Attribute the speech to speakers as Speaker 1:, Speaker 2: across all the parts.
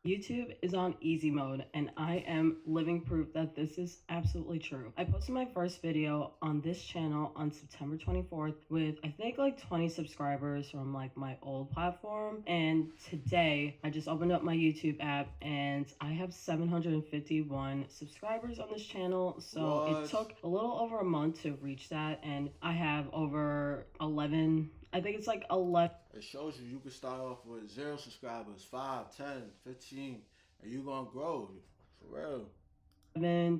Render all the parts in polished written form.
Speaker 1: YouTube is on easy mode, and I am living proof that this is absolutely true. I posted my first video on this channel on September 24th with I think like 20 subscribers from like my old platform, and today I just opened up my YouTube app and I have 751 subscribers on this channel. So it took a little over a month to reach that, and I have over 11, I think it's like 11.
Speaker 2: It shows you can start off with 0 subscribers, 5, 10, 15, and you're gonna grow for real.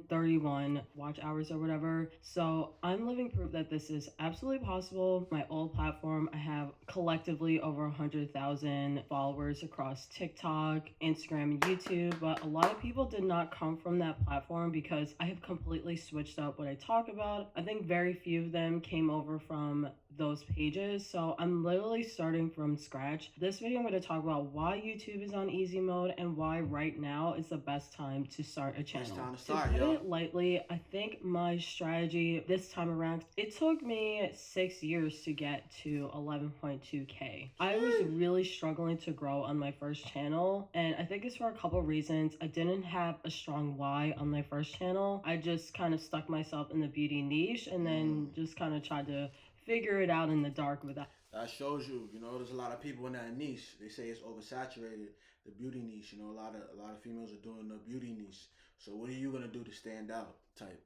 Speaker 1: 31 watch hours or whatever. So I'm living proof that this is absolutely possible. My old platform, I have collectively over 100,000 followers across TikTok, Instagram, and YouTube, but a lot of people did not come from that platform because I have completely switched up what I talk about. I think very few of them came over from those pages, so I'm literally starting from scratch. This video I'm going to talk about why YouTube is on easy mode and why right now is the best time to start a channel. To put it lightly, I think my strategy this time around, it took me 6 years to get to 11.2k. I was really struggling to grow on my first channel, and I think it's for a couple reasons. I didn't have a strong why on my first channel. I just kind of stuck myself in the beauty niche and then just kind of tried to figure it out in the dark without.
Speaker 2: That shows you, there's a lot of people in that niche. They say it's oversaturated, the beauty niche. A lot of females are doing the beauty niche. So what are you gonna do to stand out, type?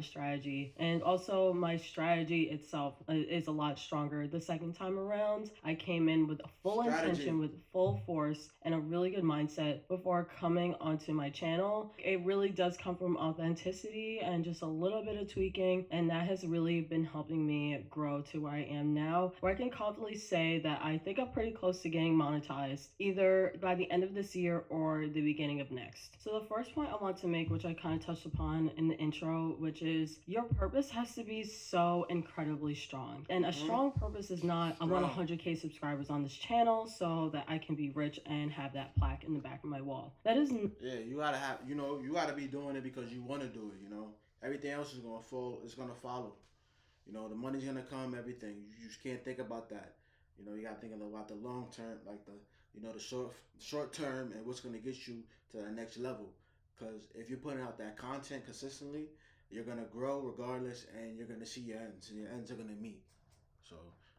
Speaker 1: Strategy. And also my strategy itself is a lot stronger the second time around. I came in with a full intention, with full force, and a really good mindset before coming onto my channel. It really does come from authenticity and just a little bit of tweaking, and that has really been helping me grow to where I am now, where I can confidently say that I think I'm pretty close to getting monetized either by the end of this year or the beginning of next. So the first point I want to make, which I kind of touched upon in the intro, which is your purpose has to be so incredibly strong. And a strong purpose is not, I want 100k subscribers on this channel so that I can be rich and have that plaque in the back of my wall. That is
Speaker 2: you gotta have, you gotta be doing it because you want to do it. Everything else is gonna fall. It's gonna follow. The money's gonna come. Everything. You just can't think about that. You gotta think about the long term, like the short term, and what's gonna get you to the next level. Because if you're putting out that content consistently, you're gonna grow regardless, and you're gonna see your ends, and your ends are gonna meet. So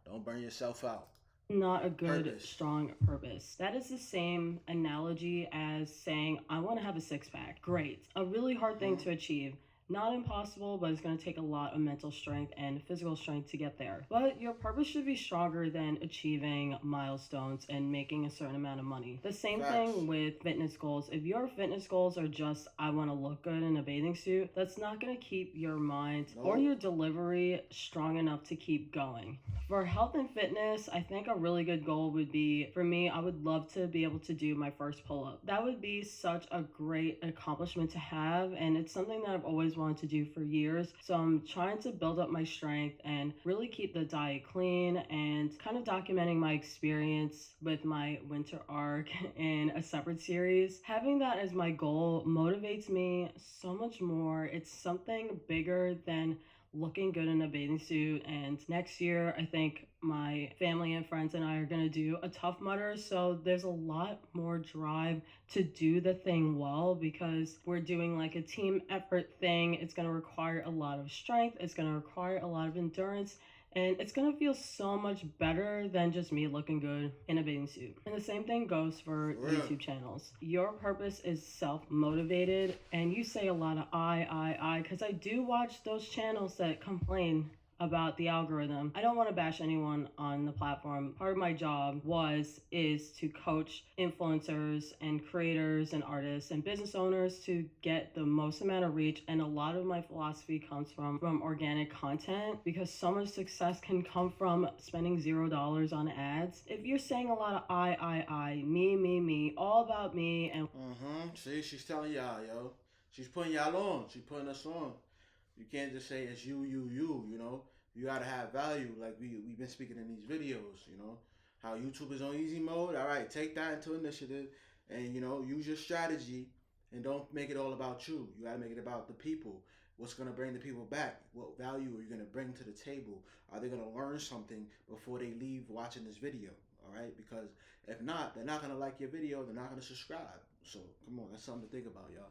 Speaker 2: don't burn yourself out.
Speaker 1: Not a good, strong purpose. That is the same analogy as saying, I want to have a six-pack. Great. A really hard thing to achieve. Not impossible, but it's going to take a lot of mental strength and physical strength to get there. But your purpose should be stronger than achieving milestones and making a certain amount of money. The same thing with fitness goals. If your fitness goals are just, I want to look good in a bathing suit, that's not going to keep your mind or your delivery strong enough to keep going. For health and fitness, I think a really good goal would be, for me, I would love to be able to do my first pull-up. That would be such a great accomplishment to have, and it's something that I've always wanted to do for years. So I'm trying to build up my strength and really keep the diet clean and kind of documenting my experience with my winter arc in a separate series. Having that as my goal motivates me so much more. It's something bigger than looking good in a bathing suit. And next year, I think my family and friends and I are going to do a Tough Mudder. So there's a lot more drive to do the thing well because we're doing like a team effort thing. It's going to require a lot of strength. It's going to require a lot of endurance. And it's going to feel so much better than just me looking good in a bathing suit. And the same thing goes for YouTube channels. Your purpose is self-motivated, and you say a lot of I, because I do watch those channels that complain about the algorithm. I don't want to bash anyone on the platform. Part of my job is to coach influencers and creators and artists and business owners to get the most amount of reach. And a lot of my philosophy comes from organic content, because so much success can come from spending $0 on ads. If you're saying a lot of I, me, all about me, and
Speaker 2: see, she's telling y'all, yo. She's putting y'all on. She's putting us on. You can't just say it's you. You gotta have value, like we've been speaking in these videos, how YouTube is on easy mode. All right, take that into initiative and, use your strategy and don't make it all about you. You gotta make it about the people. What's gonna bring the people back? What value are you gonna bring to the table? Are they gonna learn something before they leave watching this video? All right, because if not, they're not gonna like your video. They're not gonna subscribe. So come on, that's something to think about, y'all.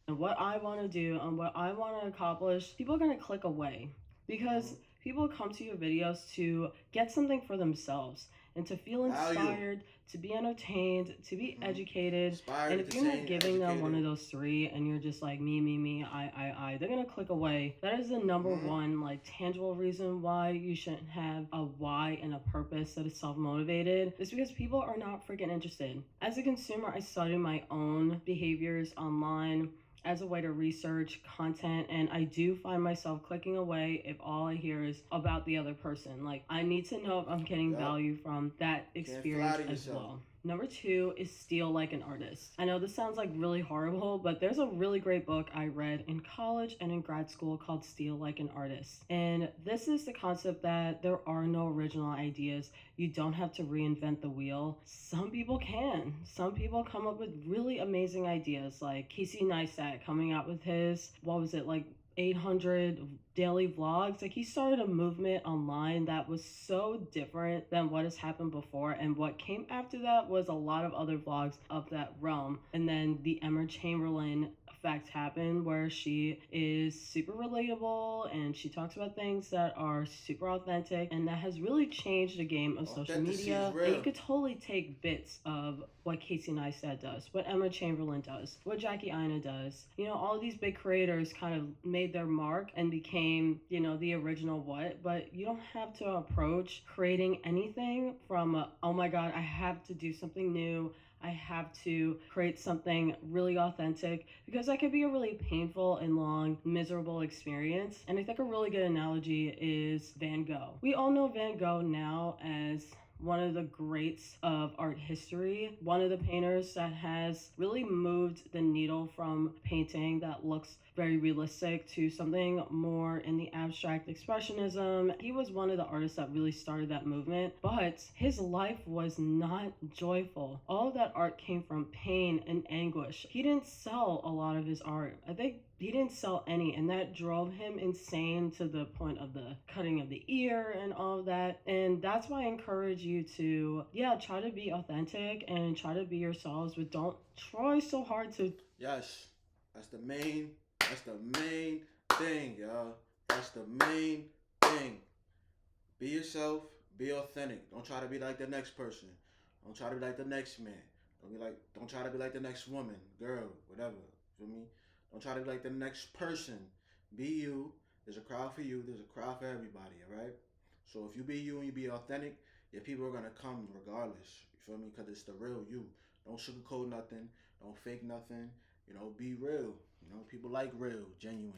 Speaker 1: And what I want to do and what I want to accomplish, people are going to click away because
Speaker 2: Mm-hmm.
Speaker 1: people come to your videos to get something for themselves and to feel
Speaker 2: Value.
Speaker 1: inspired, to be entertained, to be
Speaker 2: Mm-hmm.
Speaker 1: educated.
Speaker 2: Inspired,
Speaker 1: And if you're not
Speaker 2: entertained,
Speaker 1: giving them one
Speaker 2: educated.
Speaker 1: of those three and you're just like me, I, they're going to click away. That is the number
Speaker 2: Mm-hmm.
Speaker 1: one, like, tangible reason why you shouldn't have a why and a purpose that is self motivated. It's because people are not freaking interested. As a consumer, I study my own behaviors online as a way to research content, and I do find myself clicking away if all I hear is about the other person. Like, I need to know if I'm getting
Speaker 2: Yup.
Speaker 1: value from that
Speaker 2: Can't
Speaker 1: experience
Speaker 2: flatter
Speaker 1: as
Speaker 2: yourself.
Speaker 1: well. Number two is steal like an artist. I know this sounds like really horrible, but there's a really great book I read in college and in grad school called Steal Like an Artist. And this is the concept that there are no original ideas. You don't have to reinvent the wheel. Some people can. Some people come up with really amazing ideas, like Casey Neistat coming out with his, what was it, like 800 daily vlogs. Like, he started a movement online that was so different than what has happened before, and what came after that was a lot of other vlogs of that realm. And then the Emma Chamberlain effect happened, where she is super relatable and she talks about things that are super authentic, and that has really changed the game of social media. And you could totally take bits of what Casey Neistat does, what Emma Chamberlain does, what Jackie Aina does. You know, all of these big creators kind of made their mark and became, you know, the original what, but you don't have to approach creating anything from oh my god, I have to do something new, I have to create something really authentic, because that could be a really painful and long, miserable experience. And I think a really good analogy is Van Gogh. We all know Van Gogh now as one of the greats of art history, one of the painters that has really moved the needle from painting that looks very realistic to something more in the abstract expressionism. He was one of the artists that really started that movement, but his life was not joyful. All of that art came from pain and anguish. He didn't sell a lot of his art. I think he didn't sell any, and that drove him insane to the point of the cutting of the ear and all of that. And that's why I encourage you to, yeah, try to be authentic and try to be yourselves, but don't try so hard to.
Speaker 2: Yes, that's the main thing, y'all. That's the main thing. Be yourself. Be authentic. Don't try to be like the next person. Don't try to be like the next man. Don't try to be like the next woman, girl, whatever. Feel me? Don't try to be like the next person. Be you. There's a crowd for you. There's a crowd for everybody. All right. So if you be you and you be authentic, your people are gonna come regardless. You feel me? Because it's the real you. Don't sugarcoat nothing. Don't fake nothing. You know, be real. You know, people like real, genuine.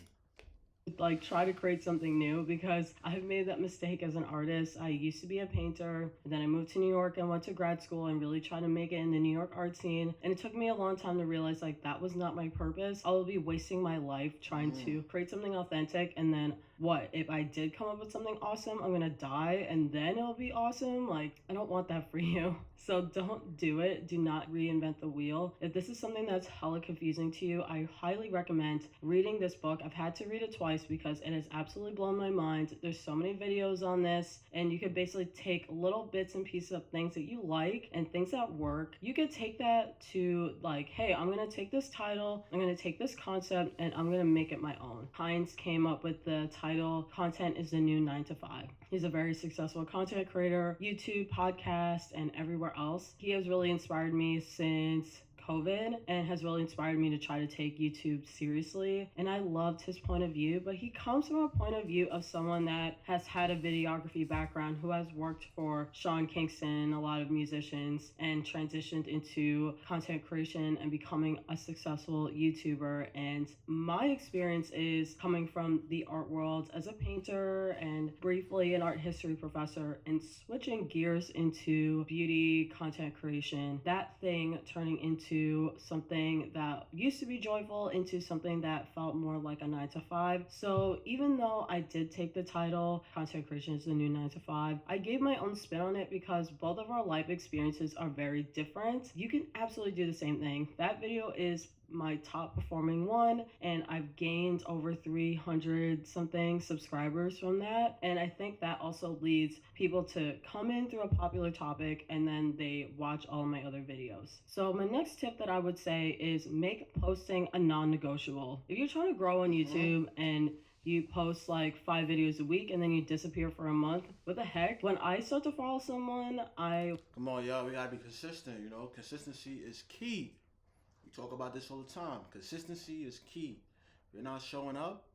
Speaker 1: Like, try to create something new, because I've made that mistake as an artist. I used to be a painter, and then I moved to New York and went to grad school and really tried to make it in the New York art scene, and it took me a long time to realize, like, that was not my purpose. I will be wasting my life trying to create something authentic, and then what if I did come up with something awesome, I'm gonna die and then it'll be awesome? Like, I don't want that for you. So don't do it. Do not reinvent the wheel. If this is something that's hella confusing to you, I highly recommend reading this book. I've had to read it twice because it has absolutely blown my mind. There's so many videos on this, and you could basically take little bits and pieces of things that you like and things that work. You could take that to, like, hey, I'm gonna take this title, I'm gonna take this concept, and I'm gonna make it my own. Heinz came up with the title Content is the New 9 to 5. He's a very successful content creator, YouTube, podcast, and everywhere else. He has really inspired me since COVID, and has really inspired me to try to take YouTube seriously. And I loved his point of view, but he comes from a point of view of someone that has had a videography background, who has worked for Sean Kingston, a lot of musicians, and transitioned into content creation and becoming a successful YouTuber. And my experience is coming from the art world as a painter and briefly an art history professor, and switching gears into beauty content creation. That thing turning into something that used to be joyful into something that felt more like a 9 to 5. So even though I did take the title Content Creation is the New 9 to 5, I gave my own spin on it because both of our life experiences are very different. You can absolutely do the same thing. That video is my top performing one, and I've gained over 300 something subscribers from that. And I think that also leads people to come in through a popular topic and then they watch all of my other videos. So my next tip that I would say is make posting a non-negotiable. If you're trying to grow on YouTube and you post like 5 videos a week and then you disappear for a month, what the heck? When I start to follow someone,
Speaker 2: Come on, y'all. We gotta be consistent. You know, consistency is key. We talk about this all the time. Consistency is key. If you're not showing up,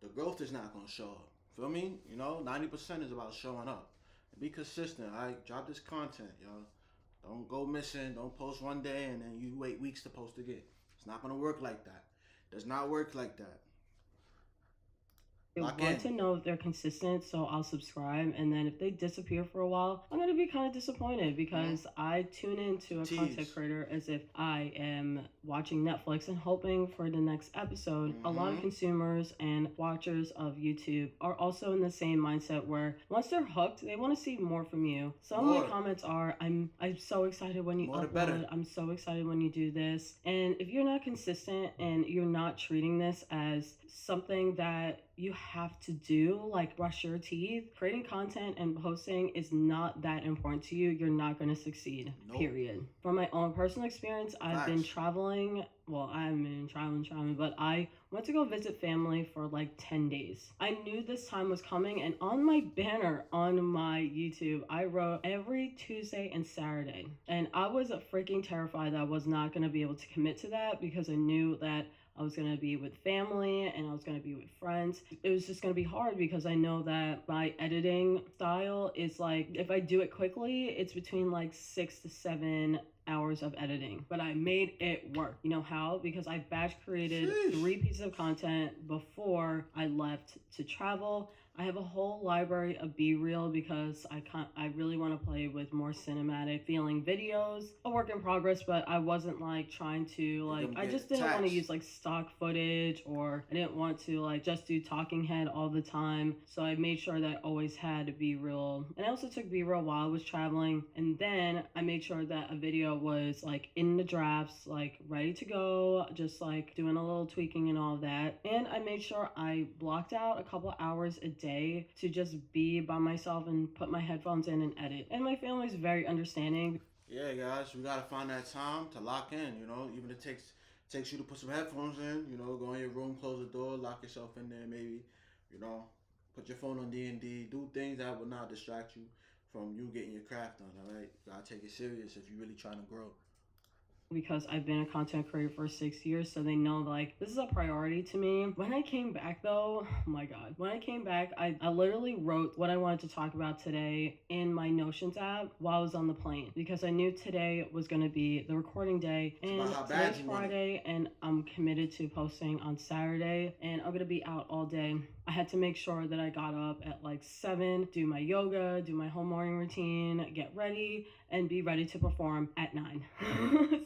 Speaker 2: the growth is not gonna show up. Feel me? You know, 90% is about showing up. Be consistent. All right, drop this content, y'all. Don't go missing. Don't post one day and then you wait weeks to post again. It's not gonna work like that. Does not work like that.
Speaker 1: I want to know if they're consistent, so I'll subscribe. And then if they disappear for a while, I'm going to be kind of disappointed because I tune into a content creator as if I am watching Netflix and hoping for the next episode. A lot of consumers and watchers of YouTube are also in the same mindset where once they're hooked, they want to see more from you. Some of my comments are, I'm so excited when you upload. I'm so excited when you do this. And if you're not consistent and you're not treating this as something that you have to do, like brush your teeth, creating content and posting is not that important to you, you're not going to succeed. Period. From my own personal experience, I've been traveling. Well, I haven't been traveling, but I went to go visit family for like 10 days. I knew this time was coming, and on my banner on my YouTube, I wrote every Tuesday and Saturday. And I was freaking terrified that I was not going to be able to commit to that because I knew that I was going to be with family and I was going to be with friends. It was just going to be hard because I know that my editing style is like, if I do it quickly, it's between like 6 to 7 hours of editing, but I made it work. You know how? Because I batch created 3 pieces of content before I left to travel. I have a whole library of B-reel because I really want to play with more cinematic feeling videos. A work in progress, but I wasn't like trying to like, I just didn't want to use like stock footage, or I didn't want to like just do talking head all the time. So I made sure that I always had B-reel. And I also took B-reel while I was traveling. And then I made sure that a video was like in the drafts, like ready to go, just like doing a little tweaking and all that. And I made sure I blocked out a couple hours a day to just be by myself and put my headphones in and edit. And my family's very understanding.
Speaker 2: Yeah, guys, we gotta find that time to lock in. You know, even if it takes you to put some headphones in. You know, go in your room, close the door, lock yourself in there. Maybe, you know, put your phone on D&D. Do things that will not distract you from you getting your craft done. All right, you gotta take it serious if you're really trying to grow.
Speaker 1: Because I've been a content creator for 6 years, so they know like this is a priority to me. When I came back though, oh my god, when I came back, I literally wrote what I wanted to talk about today in my Notions app while I was on the plane, because I knew today was going to be the recording day, and today's Friday, and I'm committed to posting on Saturday, and I'm going to be out all day. I had to make sure that I got up at like 7, do my yoga, do my whole morning routine, get ready, and be ready to perform at 9.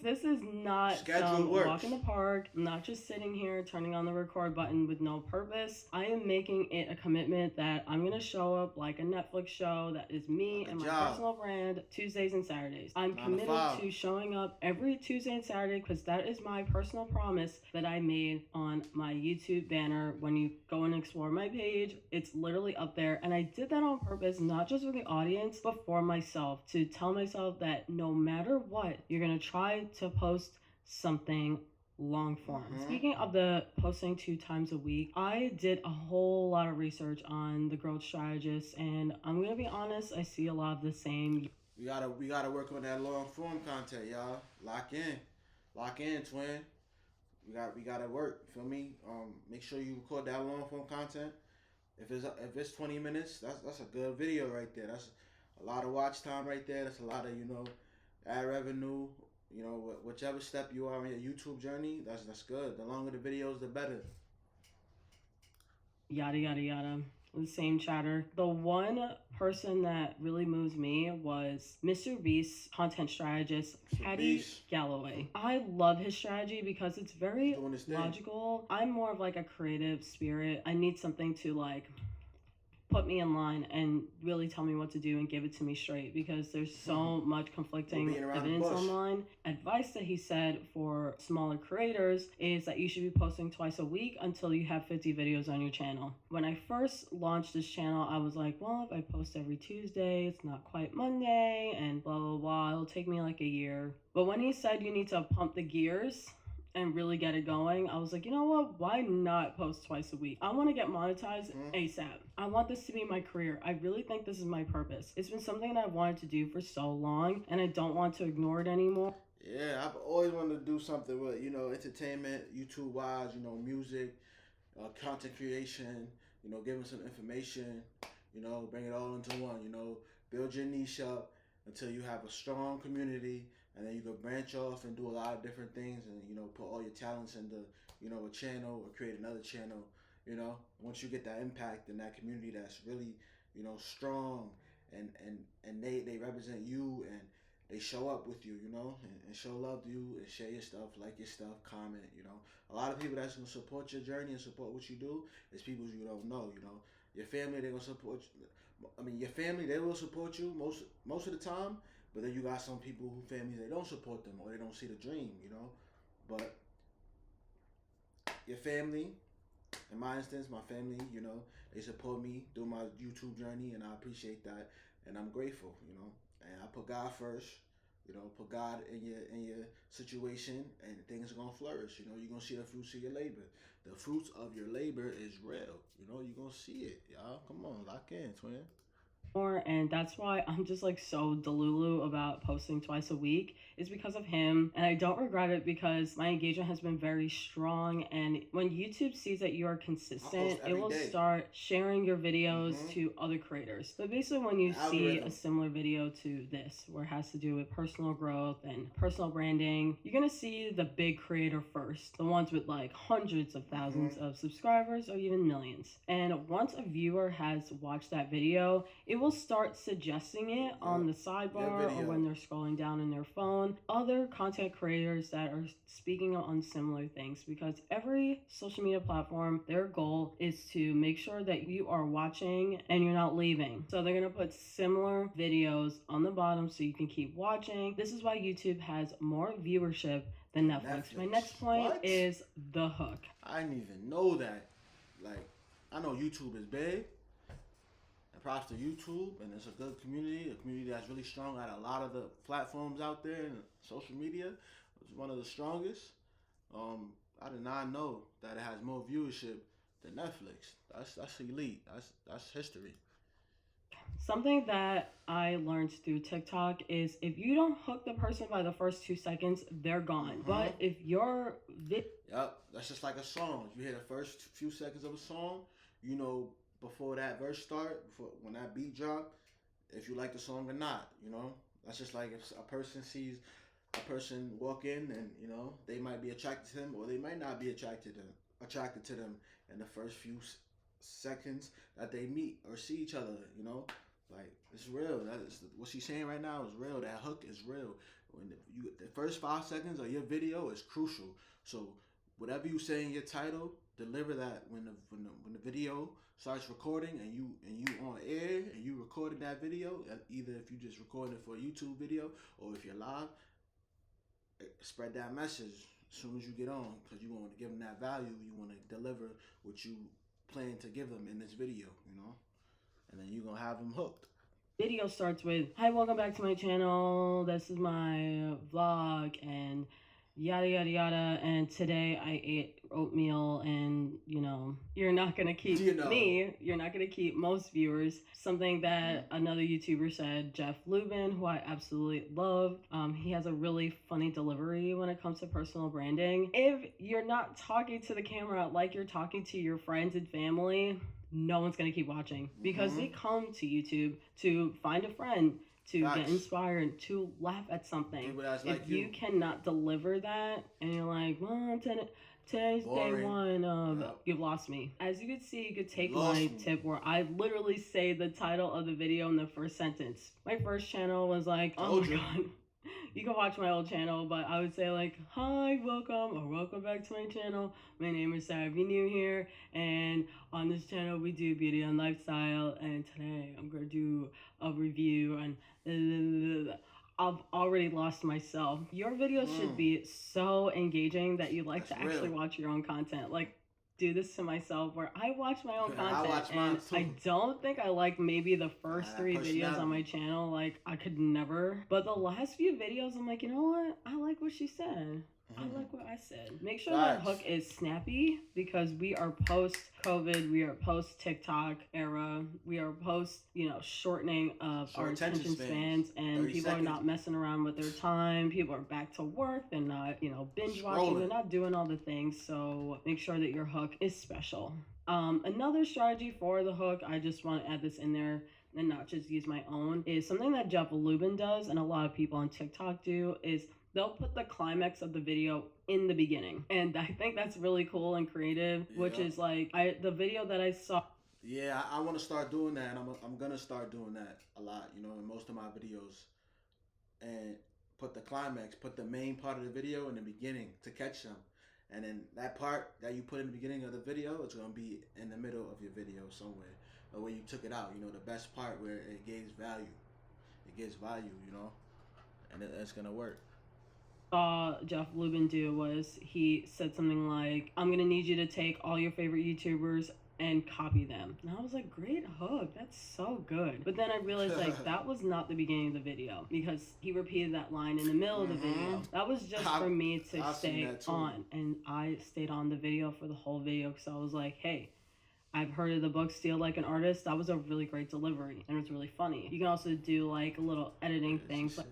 Speaker 1: This is not some walk in the park. I'm not just sitting here turning on the record button with no purpose. I am making it a commitment that I'm going to show up like a Netflix show that is me and my personal brand Tuesdays and Saturdays. I'm committed to showing up every Tuesday and Saturday because that is my personal promise that I made on my YouTube banner. When you go and explore my page, it's literally up there, and I did that on purpose, not just for the audience but for myself, to tell myself that no matter what, you're gonna try to post something long form. Speaking of the posting 2 times a week, I did a whole lot of research on the growth strategists, and I'm gonna be honest, I see a lot of the same.
Speaker 2: We gotta work on that long form content, y'all. Lock in, twin. We gotta work. Feel me? Make sure you record that long form content. If it's 20 minutes, that's a good video right there. That's a lot of watch time right there. That's a lot of ad revenue. Whichever step you are on your YouTube journey, that's good. The longer the videos, the better.
Speaker 1: Yada yada yada. The same chatter. The one person that really moves me was Mr. Beast's content strategist, Patty Galloway. I love his strategy because it's very logical. I'm more of like a creative spirit. I need something to like put me in line and really tell me what to do and give it to me straight, because there's so much conflicting evidence online. Advice that he said for smaller creators is that you should be posting twice a week until you have 50 videos on your channel. When I first launched this channel, I was like, well, if I post every Tuesday, it's not quite Monday, and blah, blah, blah. It'll take me like a year. But when he said you need to pump the gears and really get it going, I was like, you know what? Why not post twice a week? I want to get monetized ASAP. I want this to be my career. I really think this is my purpose. It's been something that I've wanted to do for so long, and I don't want to ignore it anymore.
Speaker 2: Yeah, I've always wanted to do something with, entertainment, YouTube-wise, music, content creation, giving some information, bring it all into one, build your niche up until you have a strong community, and then you can branch off and do a lot of different things, and put all your talents into a channel or create another channel. Once you get that impact in that community that's really strong, and they represent you, and they show up with you, and show love to you, and share your stuff, like your stuff, comment. A lot of people that's gonna support your journey and support what you do is people you don't know. Your family, they're gonna support you. I mean, your family, they will support you most of the time. But then you got some people who families, they don't support them, or they don't see the dream, But your family, in my instance, my family, they support me through my YouTube journey, and I appreciate that, and I'm grateful, And I put God first, put God in your situation, and things are gonna flourish. You're gonna see the fruits of your labor. The fruits of your labor is real. You're gonna see it, y'all. Come on, lock in, twin.
Speaker 1: And that's why I'm just like so delulu about posting twice a week, is because of him. And I don't regret it, because my engagement has been very strong, and when YouTube sees that you are consistent, it will start sharing your videos to other creators. But basically, when you see a similar video to this, where it has to do with personal growth and personal branding, you're gonna see the big creator first, the ones with like hundreds of thousands of subscribers or even millions. And once a viewer has watched that video, it will start suggesting it on the sidebar or when they're scrolling down in their phone, other content creators that are speaking on similar things, because every social media platform, their goal is to make sure that you are watching and you're not leaving. So they're going to put similar videos on the bottom so you can keep watching. This is why YouTube has more viewership than Netflix. My next point is the hook.
Speaker 2: I didn't even know that. Like, I know YouTube is big. Props to YouTube, and it's a good community, a community that's really strong at a lot of the platforms out there, and social media is one of the strongest. I did not know that it has more viewership than Netflix. That's elite. That's history.
Speaker 1: Something that I learned through TikTok is if you don't hook the person by the first 2 seconds, they're gone. But if your
Speaker 2: that's just like a song. If you hear the first few seconds of a song, before that verse start, when that beat drop, if you like the song or not, that's just like if a person sees a person walk in, and they might be attracted to him, or they might not be attracted to them in the first few seconds that they meet or see each other. Like, it's real. That is what she's saying right now is real. That hook is real. When the first 5 seconds of your video is crucial. So whatever you say in your title, deliver that when the video starts recording, and you on air and you recorded that video, either if you just recorded it for a YouTube video or if you're live, spread that message as soon as you get on, because you want to give them that value. You want to deliver what you plan to give them in this video, and then you're gonna have them hooked.
Speaker 1: Video starts with, "Hi, welcome back to my channel. This is my vlog," and yada yada yada, and today I ate oatmeal, and you're not gonna keep you're not gonna keep most viewers. Something that another YouTuber said, Jeff Lubin, who I absolutely love, he has a really funny delivery when it comes to personal branding. If you're not talking to the camera like you're talking to your friends and family, no one's gonna keep watching, because they come to YouTube to find a friend, to get inspired, to laugh at something. If you cannot deliver that, and you're like, well, today's day one of, you've lost me. As you can see, you could take my tip where I literally say the title of the video in the first sentence. My first channel was like, oh my god, You can watch my old channel, but I would say like, hi, welcome or welcome back to my channel. My name is Sarah. If you're new here, and on this channel we do beauty and lifestyle, and today I'm gonna do a review and I've already lost myself. Your videos should be so engaging that you like
Speaker 2: That's
Speaker 1: to actually
Speaker 2: real.
Speaker 1: watch your own content. Like, do this to myself where I watch my own
Speaker 2: I
Speaker 1: content
Speaker 2: watch mine
Speaker 1: and
Speaker 2: too.
Speaker 1: I don't think I like maybe the first 3 videos on my
Speaker 2: Personality.
Speaker 1: channel. Like, I could never. But the last few videos, I'm like, you know what? I like what she said. I like what I said. Make sure that hook is snappy because we are post COVID, we are post TikTok era, we are post, shortening of our attention spans, and people are not messing around with their time. People are back to work. They're not, binge watching. They're not doing all the things. So make sure that your hook is special. Another strategy for the hook, I just want to add this in there and not just use my own, is something that Jeff Lubin does and a lot of people on TikTok do is they'll put the climax of the video in the beginning. And I think that's really cool and creative, which is like the video that I saw.
Speaker 2: Yeah, I want to start doing that, and I'm going to start doing that a lot, in most of my videos. And put the climax, put the main part of the video in the beginning to catch them. And then that part that you put in the beginning of the video, it's going to be in the middle of your video somewhere. Or where you took it out, the best part where it gives value. It gives value, and it's going to work.
Speaker 1: Jeff Lubin do was he said something like, I'm gonna need you to take all your favorite YouTubers and copy them. And I was like, great hook, that's so good. But then I realized like that was not the beginning of the video because he repeated that line in the middle of the video. That was just for me to stay on, and I stayed on the video for the whole video because I was like, hey, I've heard of the book Steal Like an Artist. That was a really great delivery and it was really funny. You can also do like little editing things like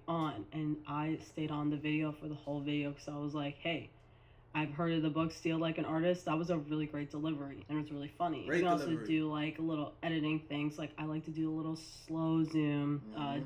Speaker 1: on, and I stayed on the video for the whole video because I was like, hey, I've heard of the book Steal Like an Artist. That was a really great delivery and it was really funny. You can also do like little editing things. Like I like to do a little slow zoom. I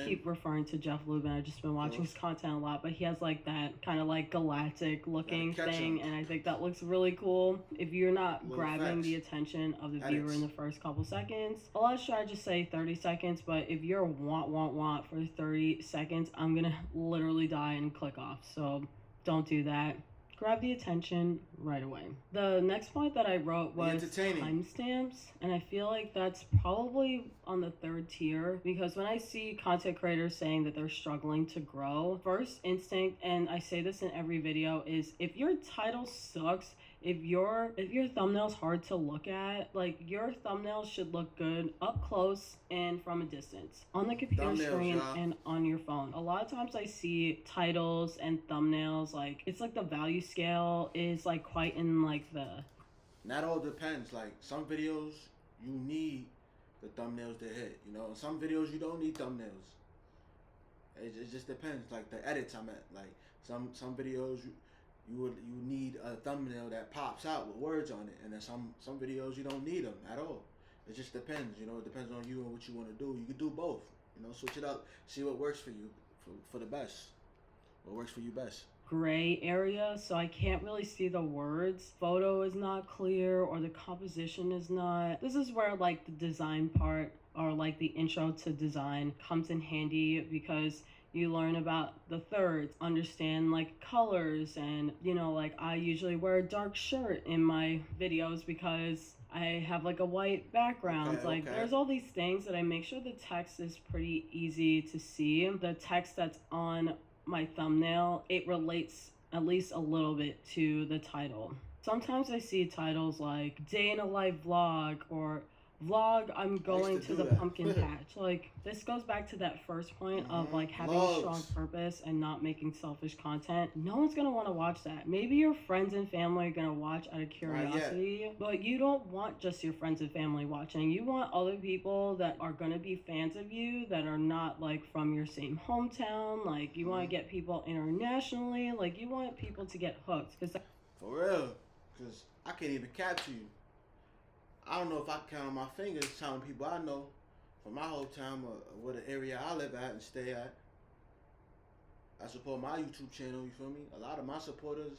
Speaker 1: keep referring to Jeff Lubin. I've just been watching his content a lot, but he has like that kind of like galactic looking thing, and I think that looks really cool. If you're not grabbing the attention of the viewer in the first couple seconds, a lot of strategists say 30 seconds, but if you're want for 30 seconds, I'm gonna literally die and click off. So don't do that. Grab the attention right away. The next point that I wrote was timestamps, and I feel like that's probably on the 3rd tier because when I see content creators saying that they're struggling to grow, first instinct, and I say this in every video, is if your title sucks, if your thumbnail's hard to look at, like your thumbnail should look good up close and from a distance on the computer screen and on your phone. A lot of times I see titles and thumbnails, like it's like the value scale is like quite in like the.
Speaker 2: That all depends. Like some videos you need the thumbnails to hit. Some videos you don't need thumbnails. It just depends. Like the edits I'm at. Like some videos you need a thumbnail that pops out with words on it, and then some videos you don't need them at all. It just depends. It depends on you and what you want to do. You can do both. Switch it up. See what works for you for the best. What works for you best.
Speaker 1: Gray area, so I can't really see the words. Photo is not clear or the composition is not. This is where like the design part or like the intro to design comes in handy because you learn about the thirds, understand like colors, and like I usually wear a dark shirt in my videos because I have like a white background. There's all these things that I make sure the text is pretty easy to see. The text that's on my thumbnail, it relates at least a little bit to the title. Sometimes I see titles like day in a life vlog or vlog I'm going to the pumpkin patch. Like this goes back to that first point of like having a strong purpose and not making selfish content. No one's gonna want to watch that. Maybe your friends and family are gonna watch out of curiosity, but you don't want just your friends and family watching. You want other people that are gonna be fans of you that are not like from your same hometown. Like you want to get people internationally. Like you want people to get hooked.
Speaker 2: For real, because I can't even capture you. I don't know if I can count on my fingers how many people I know from my hometown or what the area I live at and stay at. I support my YouTube channel, you feel me? A lot of my supporters,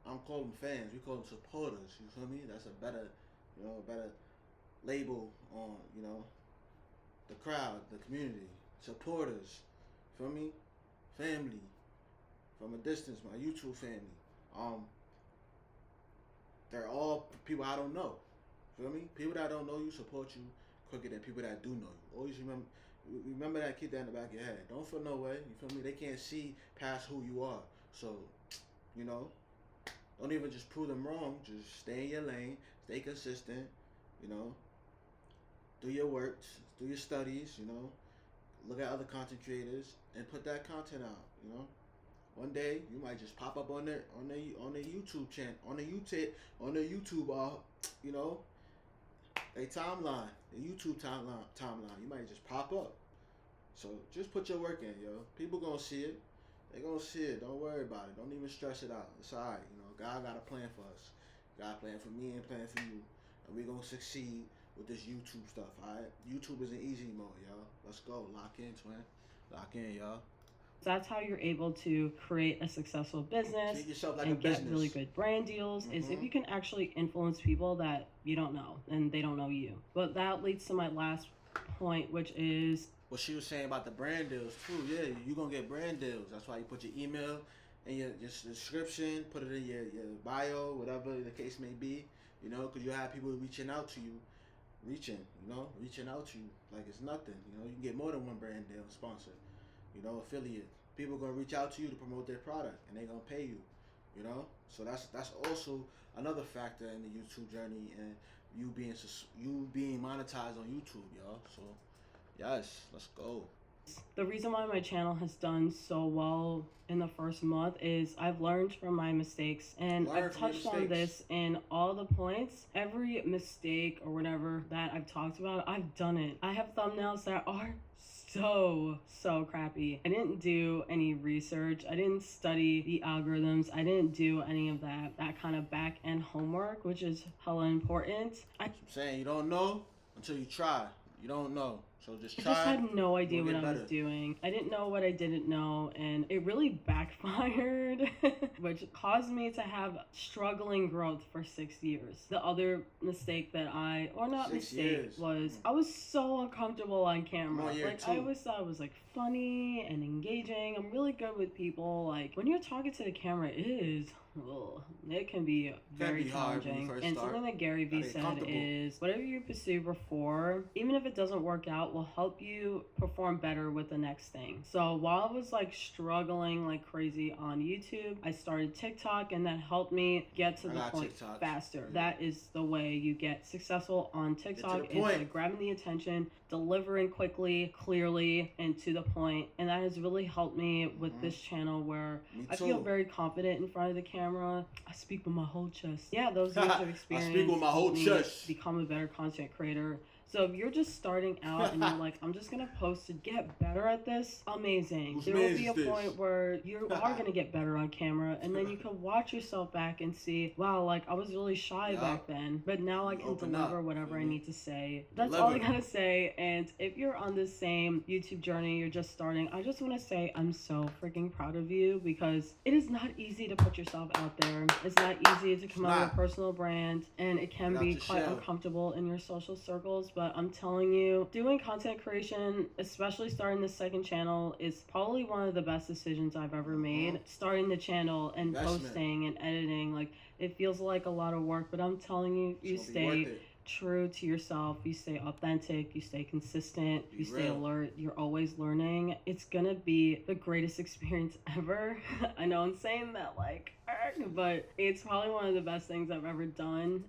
Speaker 2: I don't call them fans, we call them supporters, you feel me? That's a better, better label on, the crowd, the community, supporters, Feel me? Family from a distance, my YouTube family. Um, they're all people I don't know. Feel me? People that don't know you support you quicker than people that do know you. Always remember that. Keep that in the back of your head. Don't feel no way. You feel me? They can't see past who you are. So, you know, don't even just prove them wrong. Just stay in your lane. Stay consistent. You know, do your work. Do your studies. You know, look at other content creators and put that content out. You know. One day you might just pop up on their YouTube channel, on the YouTube you know, a timeline, the YouTube timeline. You might just pop up. So just put your work in, yo. People gonna see it. They gonna see it. Don't worry about it. Don't even stress it out. It's alright. You know, God got a plan for us. God plan for me and plan for you, and we gonna succeed with this YouTube stuff. Alright. YouTube is in easy mode, y'all. Let's go. Lock in, twin. Lock in, y'all.
Speaker 1: That's how you're able to create a successful business
Speaker 2: Treat yourself like
Speaker 1: and
Speaker 2: a
Speaker 1: get
Speaker 2: business.
Speaker 1: really good brand deals is if you can actually influence people that you don't know and they don't know you. But that leads to my last point, which is
Speaker 2: what she was saying about the brand deals too. Yeah, you're gonna get brand deals. That's why you put your email in your description, put it in your bio, whatever the case may be. You know, because you have people reaching out to you, reaching out to you like it's nothing. You know, you can get more than one brand deal sponsor. You know, affiliate. People gonna reach out to you to promote their product, and they gonna pay you. You know, so that's also another factor in the YouTube journey and you being monetized on YouTube, y'all. So yes, let's go.
Speaker 1: the reason why my channel has done so well in the first month is I've learned from my mistakes, and I've touched on this in all the points. Every mistake or whatever that I've talked about, I've done it. I have thumbnails that are so crappy. I didn't do any research. I didn't study the algorithms. I didn't do any of that kind of back end homework, which is hella important.
Speaker 2: I'm saying you don't know until you try. You don't know. So just try.
Speaker 1: I just had no idea what I was doing. I didn't know what I didn't know, and it really backfired, which caused me to have struggling growth for 6 years. The other mistake that I was so uncomfortable on camera. Like, I always thought it was like funny and engaging. I'm really good with people. Like, when you're talking to the camera, it can be very challenging. And something that Gary Vee said is, whatever you pursue before, even if it doesn't work out, will help you perform better with the next thing. So while I was like struggling like crazy on YouTube, I started TikTok, and that helped me get to the point faster. Yeah. That is the way you get successful on TikTok. It's like grabbing the attention, delivering quickly, clearly, and to the point. And that has really helped me with this channel, where I feel very confident in front of the camera. I speak with my whole chest. Yeah, those years of experience.
Speaker 2: I speak with my whole chest.
Speaker 1: Become a better content creator. So if you're just starting out and you're like, I'm just going to post to get better at this, amazing. There will be a point where you are going to get better on camera, and then you can watch yourself back and see, wow, like I was really shy back then, but now I can deliver whatever I need to say. That's all I got to say. And if you're on the same YouTube journey, you're just starting, I just want to say I'm so freaking proud of you, because it is not easy to put yourself out there. It's not easy to come up with a personal brand, and it can be quite uncomfortable in your social circles. But I'm telling you, doing content creation, especially starting the second channel, is probably one of the best decisions I've ever made. Starting the channel and posting and editing, like, it feels like a lot of work, but I'm telling you, you stay true to yourself, you stay authentic, you stay consistent, you stay alert, you're always learning. It's gonna be the greatest experience ever. I know I'm saying that like, but it's probably one of the best things I've ever done.